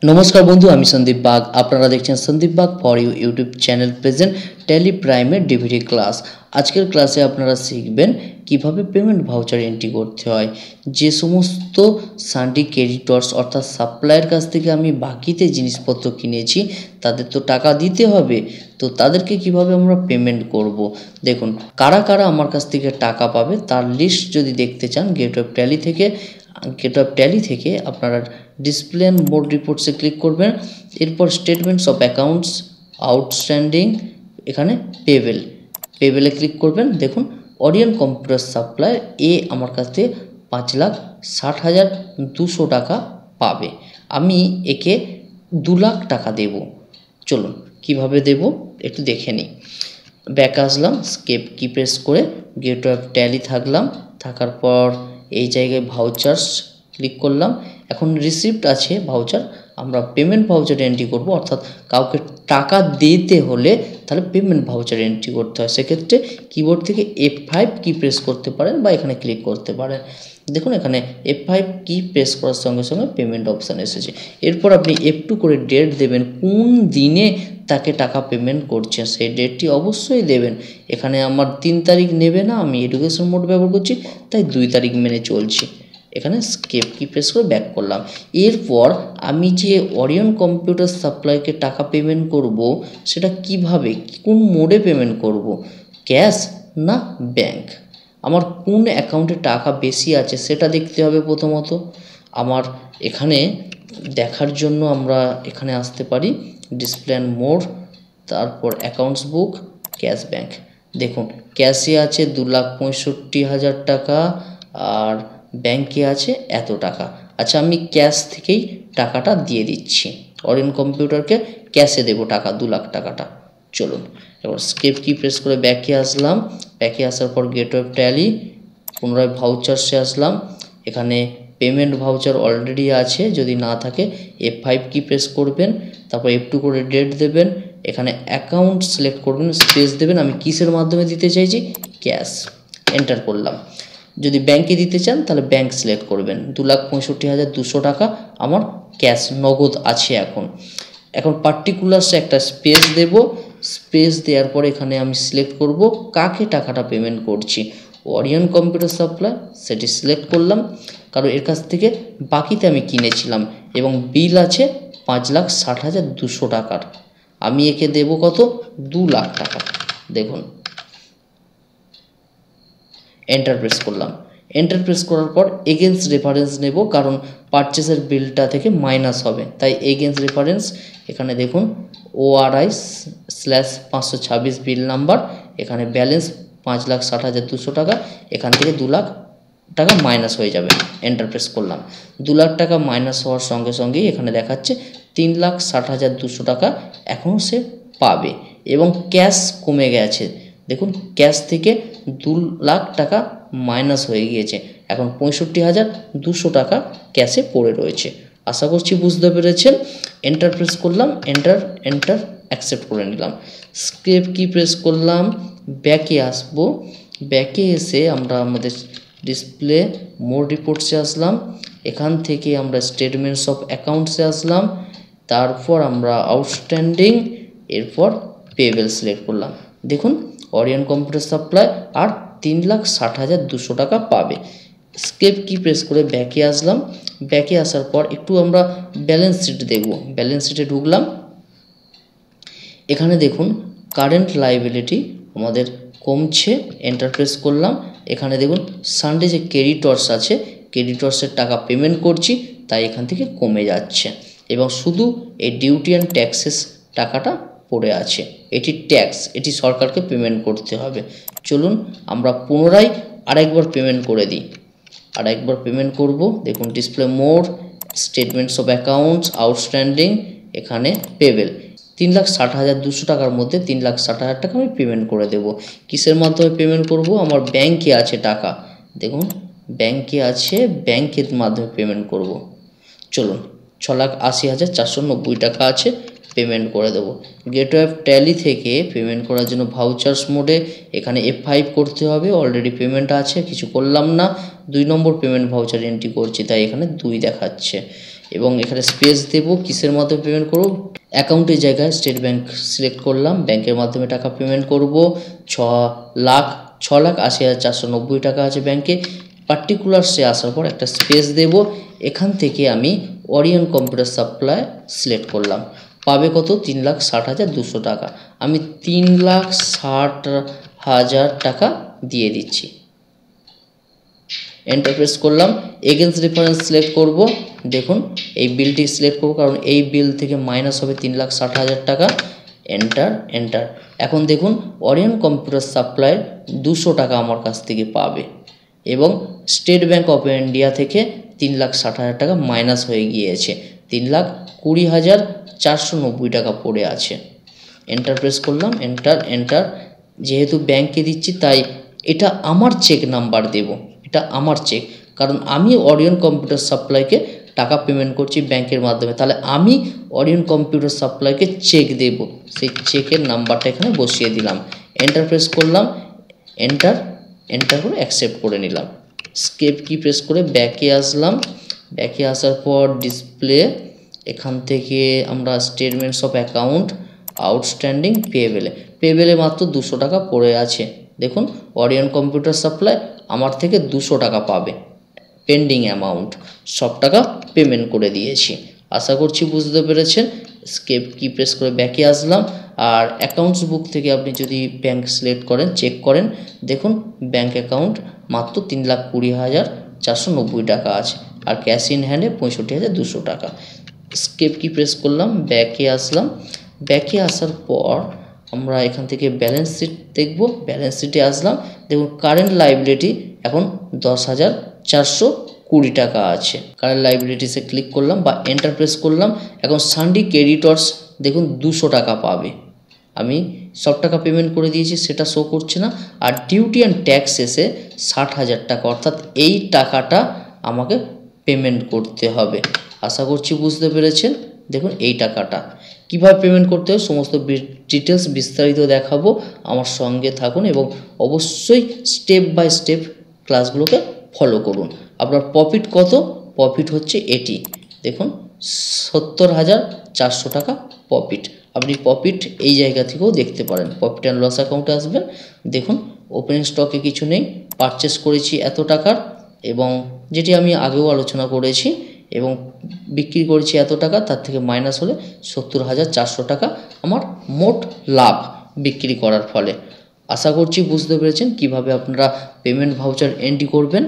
नमस्कार बंधु आमी सन्दीप बाग आपनारा देखছেন Sandeep Bag for you YouTube channel present Tally प्राइमेर डिविडी क्लास। आजकेर क्लासे आपनारा शिखबेन किभाबे पेमेंट भाउचार एंट्री करते हय। जे समस्त सान्डी क्रेडिटर्स अर्थात साप्लायर काछ थेके आमी बाकिते जिनिसपत्र किनेछि तादेर तो टाका दिते हबे, तो तादेरके किभाबे आमरा पेमेंट करब। देखुन कारा कारा आमार काछ थेके टाका पाबे तार लिस्ट जदि देखते चान गेटवे टैली थेके गेटवे टैली थेके आपनारा डिसप्ले एंड मोर रिपोर्ट्से क्लिक करबेन। एरपर स्टेटमेंट्स अफ अ্যাকাউন্টস आउटस्टैंडिंग एखाने पेबेले क्लिक करबेन। देखुन ओरियन कम्पिउटार साप्लाई ए आमार काछ थेके 5,60,200 टाका पाबे। आमी एके 2 लाख टाका देब। चलुन किभाबे देब एकटु देखे निই। बैक आसलाम स्केप की प्रेस करे गेटवे टैली थाकलाम, थाकार पर এই জায়গায় ভাউচার্স ক্লিক করলাম। এখন রিসিপ্ট আছে ভাউচার, আমরা পেমেন্ট ভাউচার এন্ট্রি করব, অর্থাৎ কাউকে টাকা দিতে হলে তাহলে পেমেন্ট ভাউচার এন্ট্রি করতে হয়। সেক্ষেত্রে কিবোর্ড থেকে F5 কি প্রেস করতে পারেন বা এখানে ক্লিক করতে পারেন। দেখুন এখানে F5 কি প্রেস করার সঙ্গে সঙ্গে পেমেন্ট অপশান এসেছে। এরপর আপনি F2 করে ডেট দেবেন, কোন দিনে তাকে টাকা পেমেন্ট করছেন সেই ডেটটি অবশ্যই দেবেন। এখানে আমার 3 তারিখ নেবে না, আমি এডুকেশন মোড ব্যবহার করছি তাই 2 তারিখ মেনে চলছি। এখানে স্কেপ কি প্রেস করে ব্যাক করলাম। এরপর আমি যে ওরিয়ন কম্পিউটার সাপ্লাইকে টাকা পেমেন্ট করব সেটা কিভাবে কোন মোডে পেমেন্ট করব, ক্যাশ না ব্যাংক, আমার কোন অ্যাকাউন্টে টাকা বেশি আছে সেটা দেখতে হবে। প্রথমত আমার এখানে দেখার জন্য আমরা এখানে আসতে পারি ডিসপ্লে এন্ড মোর, তারপর অ্যাকাউন্টস বুক, ক্যাশ ব্যাংক। দেখুন ক্যাশে আছে 2,65,000 টাকা আর ব্যাংকে আছে এত টাকা। আচ্ছা আমি ক্যাশ থেকেই টাকাটা দিয়ে দিচ্ছি, ওরিয়ন কম্পিউটারকে ক্যাশে দেব টাকা 2 লাখ টাকাটা। চলুন এবার স্কেপ কি প্রেস করে ব্যাকে আসলাম। ব্যাকে আসার পর গেটওয়ে ট্যালি, পুনরায় ভাউচার্সে আসলাম। এখানে পেমেন্ট ভাউচার অলরেডি আছে, যদি না থাকে F5 কি প্রেস করবেন, তারপর F2 করে ডেট দেবেন। এখানে অ্যাকাউন্ট সিলেক্ট করবেন, স্পেস দেবেন, আমি কিসের মাধ্যমে দিতে চাইছি ক্যাশ, এন্টার করলাম। যদি ব্যাংকে দিতে চান তাহলে ব্যাংক সিলেক্ট করবেন। 2,65,200 টাকা আমার ক্যাশ নগদ আছে। এখন পার্টিকুলারসে একটা স্পেস দেব, স্পেস দেওয়ার পর এখানে আমি সিলেক্ট করব কাকে টাকাটা পেমেন্ট করছি, ওরিয়ন কম্পিউটার সাপ্লাই, সেটি সিলেক্ট করলাম কারণ এর কাছ থেকে বাকিতে আমি কিনেছিলাম এবং বিল আছে 5,60,200 টাকার। আমি একে দেব কত 2 লাখ টাকা। দেখুন এন্টার প্রেস করলাম। এন্টার প্রেস করার পর এগেইনস্ট রেফারেন্স নেব কারণ পারচেসের বিলটা থেকে মাইনাস হবে, তাই এগেইনস্ট রেফারেন্স। এখানে দেখুন ORI/526 বিল নাম্বার, এখানে ব্যালেন্স 5,60,200 টাকা, এখান থেকে 2 লাখ টাকা মাইনাস হয়ে যাবে। এন্টার প্রেস করলাম। 2 লাখ টাকা মাইনাস হওয়ার সঙ্গে সঙ্গেই এখানে দেখাচ্ছে 3,60,200 টাকা এখন সে পাবে এবং ক্যাশ কমে গেছে। দেখুন ক্যাশ থেকে 2 লাখ টাকা মাইনাস হয়ে গিয়েছে, এখন 65,200 টাকা ক্যাশে পড়ে রয়েছে। আশা করছি বুঝতে পেরেছেন। এন্টার প্রেস করলাম, এন্টার অ্যাকসেপ্ট করে নিলাম। স্কেপ কি প্রেস করলাম, ব্যাকে আসব। ব্যাকে এসে আমরা আমাদের ডিসপ্লে মোর রিপোর্টসে আসলাম। এখান থেকে আমরা স্টেটমেন্টস অফ অ্যাকাউন্টসে আসলাম, তারপর আমরা আউটস্ট্যান্ডিং, এরপর পেবেল সিলেক্ট করলাম। দেখুন ওরিয়ন কম্পিউটার সাপ্লাই আর 3,60,200 টাকা পাবে। স্কেপ কি প্রেস করে ব্যাকে আসলাম। ব্যাকে আসার পর একটু আমরা ব্যালেন্স শিট দেখব। ব্যালেন্স শিটে ঢুকলাম। এখানে দেখুন কারেন্ট লায়াবিলিটি আমাদের কমছে, এন্টার প্রেস করলাম। এখানে দেখুন সানডে যে ক্রেডিটর্স আছে, ক্রেডিটর্সের টাকা পেমেন্ট করছি তাই এখান থেকে কমে যাচ্ছে এবং শুধু এই ডিউটি অ্যান্ড ট্যাক্সেস টাকাটা পড়ে আছে। এটি ট্যাক্স, এটি সরকারকে পেমেন্ট করতে হবে। চলুন আমরা পুনরায় আরেকবার পেমেন্ট করে দিই, আরেকবার পেমেন্ট করব। দেখুন display more, statements of accounts, outstanding, এখানে পেবেল। 3,60,200 টাকার মধ্যে 3,60,000 টাকা আমি পেমেন্ট করে দেব। কিসের মাধ্যমে পেমেন্ট করব, আমার ব্যাংকে আছে টাকা, দেখুন ব্যাংকে আছে, ব্যাংকের মাধ্যমে পেমেন্ট করব। চলুন 6,80,490 টাকা আছে, পেমেন্ট করে দেব। গেটওয়ে ট্যালি থেকে পেমেন্ট করার জন্য ভাউচার্স মোডে এখানে F5 করতে হবে, অলরেডি পেমেন্ট আছে, কিছু করলাম না। 2 নম্বর পেমেন্ট ভাউচার এন্ট্রি করছি তাই এখানে 2 দেখাচ্ছে। এবং এখানে স্পেস দেব। কিসের মাধ্যমে পেমেন্ট করব? অ্যাকাউন্টের জায়গায় স্টেট ব্যাংক সিলেক্ট করলাম, ব্যাংকের মাধ্যমে টাকা পেমেন্ট করব। 6,80,490 টাকা আছে ব্যাংকে। পার্টিকুলারসে আসার পর একটা স্পেস দেব। এখান থেকে আমি ওরিয়ন কম্পিউটার সাপ্লাই সিলেক্ট করলাম। পাবে কত? 3,60,200 টাকা। আমি 3,60,000 টাকা দিয়ে দিচ্ছি। এন্টার প্রেস করলাম। এগেইনস্ট রেফারেন্স সিলেক্ট করব। দেখুন এই বিলটি সিলেক্ট করব, কারণ এই বিল থেকে মাইনাস হবে 3,60,000 টাকা। Enter enter. এখন দেখুন ওরিয়ন কম্পিউটার সাপ্লাই 200 টাকা আমার কাছ থেকে পাবে এবং স্টেট ব্যাংক অফ ইন্ডিয়া থেকে 3,60,000 টাকা মাইনাস হয়ে গিয়েছে। 3,20,490 টাকা পড়ে আছে। এন্টার প্রেস করলাম। Enter enter. যেহেতু ব্যাংকে দিচ্ছি তাই এটা আমার চেক নাম্বার দেব। এটা আমার চেক, কারণ আমি ওরিয়ন কম্পিউটার সাপ্লাইকে টাকা পেমেন্ট করছি ব্যাংকের মাধ্যমে, তাহলে আমি ওরিয়ন কম্পিউটার সাপ্লাইকে চেক দেব। সেই চেকের নাম্বারটা এখানে বসিয়ে দিলাম। এন্টার প্রেস করলাম। এন্টার এন্টার করে অ্যাকসেপ্ট করে নিলাম। স্কেপ কি প্রেস করে ব্যাকে আসলাম। ব্যাকে আসার পর ডিসপ্লে, এখান থেকে আমরা স্টেটমেন্টস অফ অ্যাকাউন্ট, আউটস্ট্যান্ডিং, পেবেলে মাত্র 200 টাকা পড়ে আছে। দেখুন ওরিয়ন কম্পিউটার সাপ্লাই আমার থেকে 200 টাকা পাবে। পেন্ডিং অ্যামাউন্ট, সব টাকা পেমেন্ট করে দিয়েছি। আশা করছি বুঝতে পেরেছেন। স্কেপ কি প্রেস করে ব্যাকে আসলাম। আর অ্যাকাউন্টস বুক থেকে আপনি যদি ব্যাংক সিলেক্ট করেন, চেক করেন, দেখুন ব্যাংক অ্যাকাউন্ট মাত্র 3,20,490 টাকা আছে, আর ক্যাশ ইন হ্যান্ডে 65,200 টাকা। স্কেপ কি প্রেস করলাম, ব্যাকে আসলাম। ব্যাকে আসার পর আমরা এখান থেকে ব্যালেন্স শিট দেখব। ব্যালেন্স শিটে আসলাম। দেখুন কারেন্ট লাইবিলিটি এখন 10,420 টাকা আছে। কারেন্ট লাইবিলিটিসে ক্লিক করলাম বা এন্টার প্রেস করলাম। এখন সানডে ক্রেডিটর্স দেখুন 200 টাকা পাবে। আমি সব টাকা পেমেন্ট করে দিয়েছি, সেটা শো করছে না। আর ডিউটি অ্যান্ড ট্যাক্স এসে 60,000 টাকা, অর্থাৎ এই টাকাটা আমাকে পেমেন্ট করতে হবে। আশা করছি বুঝতে পেরেছেন। দেখুন এই টাকাটা কিভাবে পেমেন্ট করতে হয় সমস্ত ডিটেলস বিস্তারিত দেখাবো। আমার সঙ্গে থাকুন এবং অবশ্যই স্টেপ বাই স্টেপ ক্লাসগুলোকে ফলো করুন। আপনার প্রফিট কত? প্রফিট হচ্ছে এটি, দেখুন 70,400 টাকা প্রফিট। আপনি প্রফিট এই জায়গা থেকেও দেখতে পারেন। প্রফিট অ্যান্ড লস অ্যাকাউন্টে আসবেন। দেখুন ওপেনিং স্টকে কিছু নেই, পারচেস করেছি এত টাকার, এবং যেটি আমি আগেও আলোচনা করেছি, এবং বিক্রি করেছি এত টাকা, তার থেকে মাইনাস হলে 70,400 টাকা আমার মোট লাভ বিক্রি করার ফলে। আশা করছি বুঝতে পেরেছেন কিভাবে আপনারা পেমেন্ট ভাউচার এন্ট্রি করবেন।